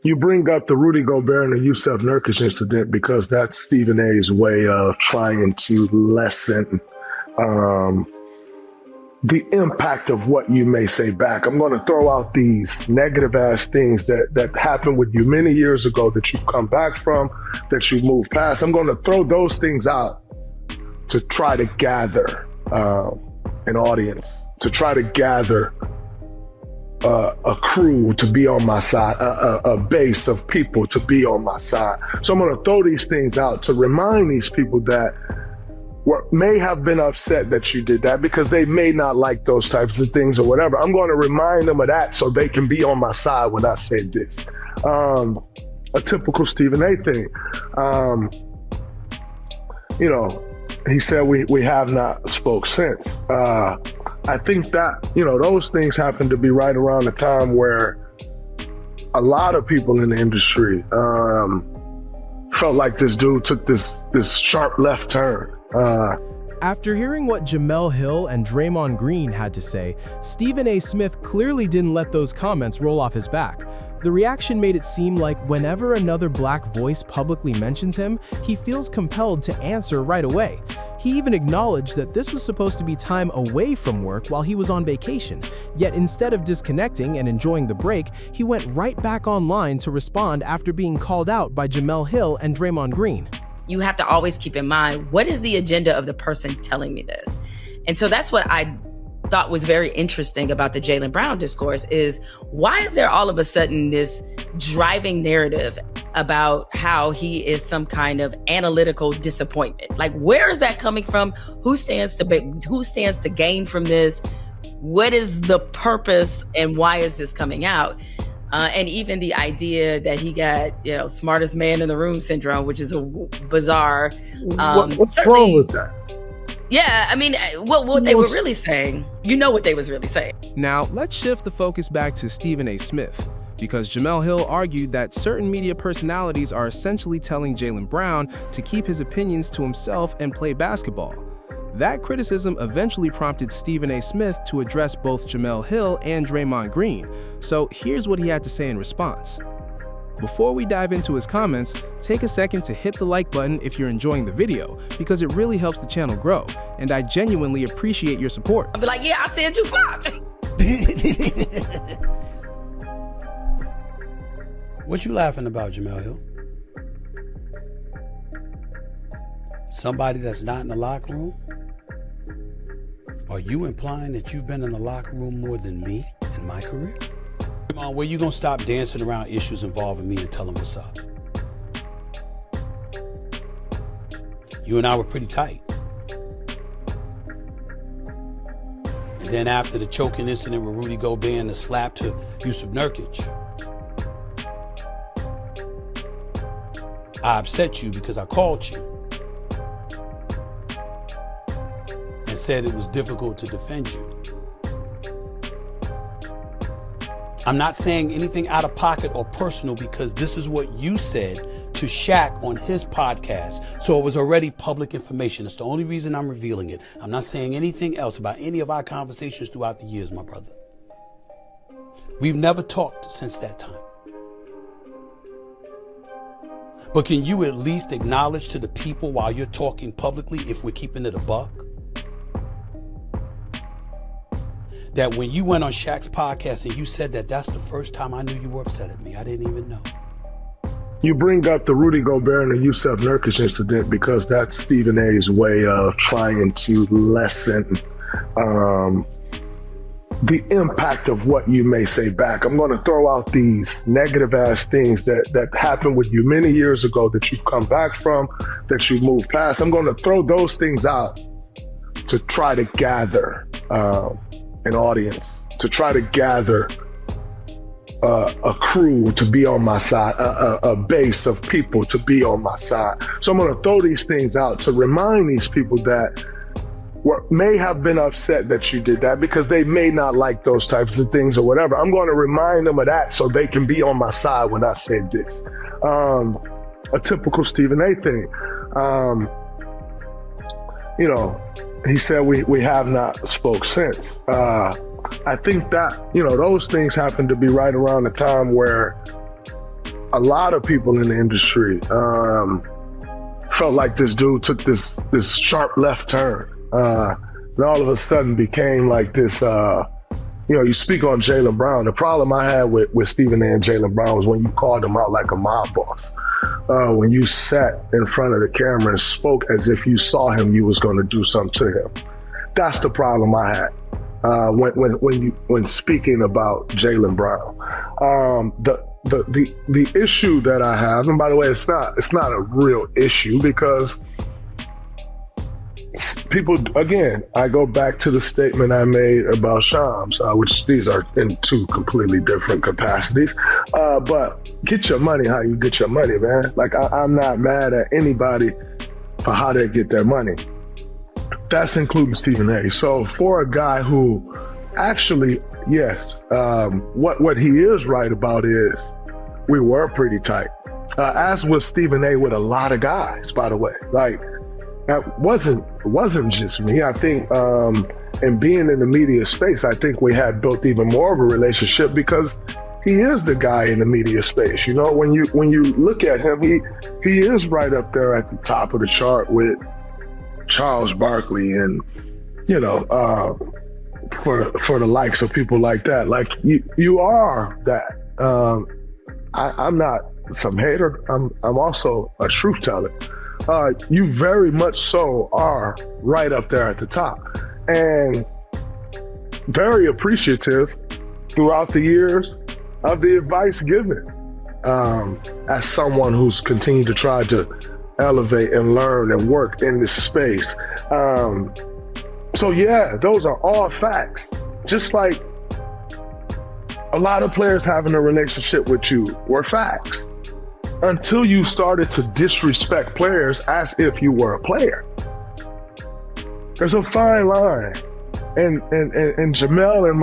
You bring up the Rudy Gobert and the Yusuf Nurkic incident because that's Stephen A's way of trying to lessen the impact of what you may say back. I'm going to throw out these negative ass things that happened with you many years ago that you've come back from, that you've moved past. I'm going to throw those things out to try to gather an audience, to try to gather a crew to be on my side, a base of people to be on my side. So I'm going to throw these things out to remind these people that may have been upset that you did that because they may not like those types of things or whatever. I'm going to remind them of that so they can be on my side when I say this. A typical Stephen A thing. He said we have not spoke since. I think that, those things happen to be right around the time where a lot of people in the industry felt like this dude took this sharp left turn. After hearing what Jemele Hill and Draymond Green had to say, Stephen A. Smith clearly didn't let those comments roll off his back. The reaction made it seem like whenever another black voice publicly mentions him, he feels compelled to answer right away. He even acknowledged that this was supposed to be time away from work while he was on vacation, yet instead of disconnecting and enjoying the break, he went right back online to respond after being called out by Jemele Hill and Draymond Green. You have to always keep in mind, what is the agenda of the person telling me this? And so that's what I thought was very interesting about the Jaylen Brown discourse is, why is there all of a sudden this driving narrative about how he is some kind of analytical disappointment? Like, where is that coming from? Who stands to gain from this? What is the purpose and why is this coming out? And even the idea that he got, smartest man in the room syndrome, which is a bizarre. What's wrong with that? Yeah, I mean, what they were really saying, what they was really saying. Now, let's shift the focus back to Stephen A. Smith, because Jemele Hill argued that certain media personalities are essentially telling Jaylen Brown to keep his opinions to himself and play basketball. That criticism eventually prompted Stephen A. Smith to address both Jemele Hill and Draymond Green, so here's what he had to say in response. Before we dive into his comments, take a second to hit the like button if you're enjoying the video, because it really helps the channel grow, and I genuinely appreciate your support. I'll be like, yeah, I said you flopped. What you laughing about, Jemele Hill? Somebody that's not in the locker room? Are you implying that you've been in the locker room more than me in my career? Come on, where you gonna stop dancing around issues involving me and tell them what's up? You and I were pretty tight. And then after the choking incident with Rudy Gobert and the slap to Yusuf Nurkic, I upset you because I called you and said it was difficult to defend you. I'm not saying anything out of pocket or personal because this is what you said to Shaq on his podcast. So it was already public information. It's the only reason I'm revealing it. I'm not saying anything else about any of our conversations throughout the years, my brother. We've never talked since that time. But can you at least acknowledge to the people while you're talking publicly, if we're keeping it a buck, that when you went on Shaq's podcast and you said that that's the first time I knew you were upset at me? I didn't even know. You bring up the Rudy Gobert and the Yusuf Nurkic incident because that's Stephen A's way of trying to lessen the impact of what you may say back. I'm going to throw out these negative ass things that happened with you many years ago that you've come back from, that you've moved past. I'm going to throw those things out to try to gather an audience, to try to gather a crew to be on my side, a base of people to be on my side. So I'm going to throw these things out to remind these people that may have been upset that you did that because they may not like those types of things or whatever. I'm going to remind them of that so they can be on my side when I say this. A typical Stephen A thing. He said we have not spoke since. I think that, those things happen to be right around the time where a lot of people in the industry felt like this dude took this sharp left turn, and all of a sudden became like this. You speak on Jaylen Brown. The problem I had with Stephen A. and Jaylen Brown was when you called him out like a mob boss. When you sat in front of the camera and spoke as if you saw him, you was going to do something to him. That's the problem I had when speaking about Jaylen Brown. The issue that I have, and by the way, it's not a real issue because people, again, I go back to the statement I made about Shams, which these are in two completely different capacities. But get your money how you get your money, man. Like, I'm not mad at anybody for how they get their money. That's including Stephen A. So for a guy who actually, yes, what he is right about is we were pretty tight. As was Stephen A. with a lot of guys, by the way. Like, that wasn't just me. I think, and being in the media space, I think we had built even more of a relationship because he is the guy in the media space. You know, when you look at him, he is right up there at the top of the chart with Charles Barkley and, for the likes of people like that. Like, you are that. I'm not some hater. I'm also a truth teller. You very much so are right up there at the top, and very appreciative throughout the years of the advice given as someone who's continued to try to elevate and learn and work in this space. So yeah, those are all facts. Just like a lot of players having a relationship with you were facts. Until you started to disrespect players as if you were a player. There's a fine line. And Jamel and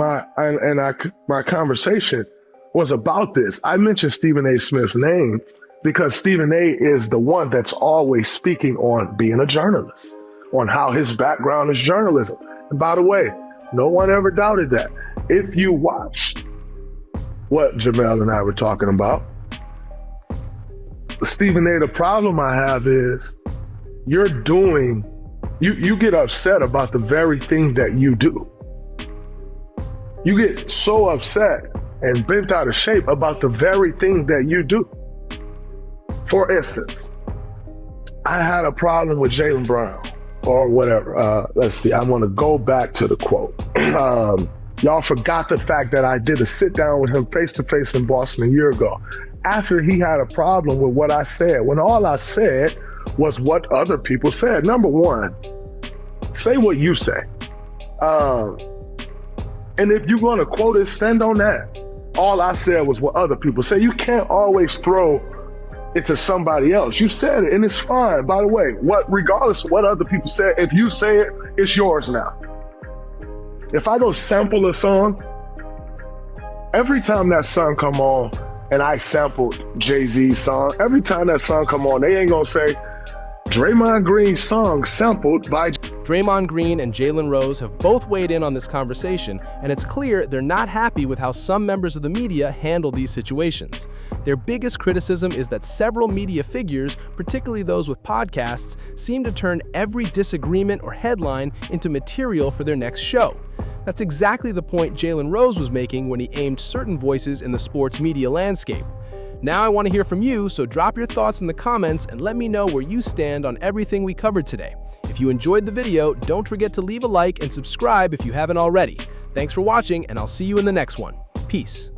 my conversation was about this. I mentioned Stephen A. Smith's name because Stephen A. is the one that's always speaking on being a journalist, on how his background is journalism. And by the way, no one ever doubted that. If you watch what Jamel and I were talking about, Stephen A., the problem I have is you get upset about the very thing that you do. You get so upset and bent out of shape about the very thing that you do. For instance, I had a problem with Jaylen Brown or whatever. Let's see, I want to go back to the quote. Y'all forgot the fact that I did a sit down with him face to face in Boston a year ago. After he had a problem with what I said, when all I said was what other people said. Number one, say what you say. And if you're going to quote it, stand on that. All I said was what other people say. You can't always throw it to somebody else. You said it, and it's fine. By the way, regardless of what other people said, if you say it, it's yours now. If I go sample a song, every time that song come on, and I sampled Jay-Z's song, every time that song come on, they ain't gonna say, Draymond Green's song sampled by... Draymond Green and Jalen Rose have both weighed in on this conversation, and it's clear they're not happy with how some members of the media handle these situations. Their biggest criticism is that several media figures, particularly those with podcasts, seem to turn every disagreement or headline into material for their next show. That's exactly the point Jalen Rose was making when he aimed certain voices in the sports media landscape. Now I want to hear from you, so drop your thoughts in the comments and let me know where you stand on everything we covered today. If you enjoyed the video, don't forget to leave a like and subscribe if you haven't already. Thanks for watching, and I'll see you in the next one. Peace.